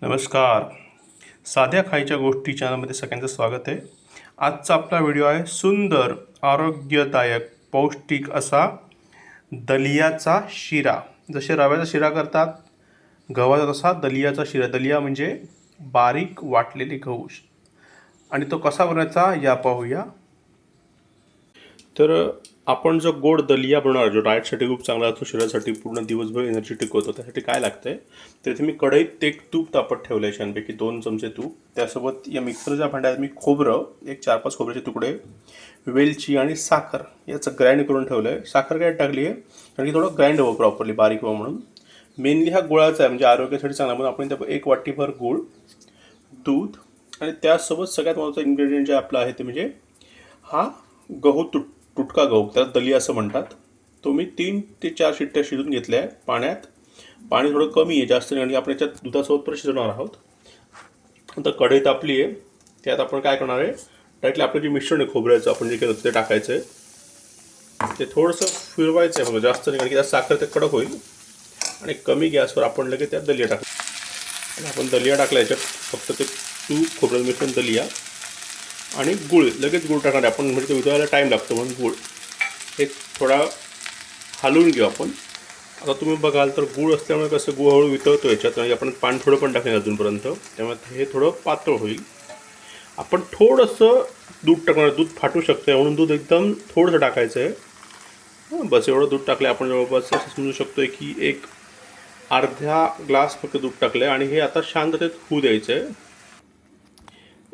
नमस्कार. साध्या खायच्या गोष्टी चॅनलमध्ये सगळ्यांचं स्वागत आहे. आजचा आपला व्हिडिओ आहे सुंदर, आरोग्यदायक, पौष्टिक असा दलियाचा शिरा. जसे रव्याचा शिरा करतात, गव्हाचा तसा दलियाचा शिरा. दलिया म्हणजे बारीक वाटलेले गहू. आणि तो कसा बनवायचा या पाहूया. तर आपण जो गोड दलिया बनवणार, जो डाएटसाठी खूप चांगला असतो, शरीरासाठी पूर्ण दिवसभर एनर्जी टिकवतो, त्यासाठी काय लागतंय तर इथे मी कढईत एक तूप तापत ठेवलं आहे, छानपैकी 2 चमचे तूप. त्यासोबत या मिक्सरच्या भांड्यात मी खोबरं, एक 4-5 खोबऱ्याचे तुकडे, वेलची आणि साखर याचं ग्राइंड करून ठेवलं आहे. साखर काय टाकली आहे कारण की थोडं ग्राइंड हवं प्रॉपरली, बारीक हवं म्हणून. मेनली हा गुळाचा आहे, म्हणजे आरोग्यासाठी चांगला. म्हणून आपण त्या 1 वाटीभर गूळ, दूध आणि त्यासोबत सगळ्यात महत्त्वाचं इन्ग्रेडियंट जे आपलं आहे ते म्हणजे हा गहू तुटका गहू, त्याला दलिया असं म्हणतात. तो मी 3 ते 4 शिट्ट्या शिजून घेतल्या आहे पाण्यात. पाणी थोडं कमी आहे, जास्त नाही, आणि आपण याच्यात दुधासोबत पण शिजवणार आहोत. आता कढई तापली आहे, त्यात आपण काय करणार आहे, डायरेक्टली आपलं जे मिश्रण आहे खोबऱ्याचं आपण जे केलं ते टाकायचं आहे. ते थोडंसं फिरवायचं आहे, बघा, जास्त नाही, कारण की त्यात साखर ते कडक होईल. आणि कमी गॅसवर आपण लगेच त्यात दलिया टाकू. आणि आपण दलिया टाकला, याच्यात फक्त ते तूप, खोबरं मिश्रण, दलिया आणि गूळ, लगेच गूळ टाकणार आहे आपण, म्हणजे ते वितळायला टाईम लागतो म्हणून गूळ हे थोडा हलवून घेऊ आपण. आता तुम्ही बघाल तर गूळ असल्यामुळे कसं गूळ हळू वितळतो याच्यात, आणि आपण पाणी थोडं पण टाकलं अजूनपर्यंत, त्यामुळे हे थोडं पातळ होईल. आपण थोडंसं दूध टाकणार, दूध फाटू शकतं म्हणून दूध एकदम थोडंसं टाकायचं आहे. बस एवढं दूध टाकलं आपण, जवळपास असं समजू शकतो की एक अर्धा ग्लास फक्त दूध टाकलं आहे. आणि हे आता शांततेत होऊ द्यायचं आहे.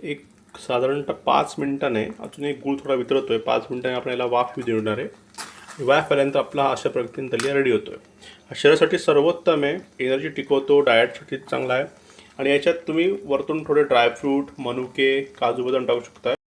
एक साधारणतः 5 मिनिटाने, अजून एक गूळ थोडा वितळतो आहे, 5 मिनिटाने आपण याला वाफ देणार आहे. वाफपर्यंत आपला अशा पद्धतीने दलिया रेडी होतो आहे. हा शरीरासाठी सर्वोत्तम आहे, एनर्जी टिकवतो, डाएटसाठी चांगला आहे. आणि याच्यात तुम्ही वरतून थोडे ड्रायफ्रूट, मनुके, काजू बदाम टाकू शकता.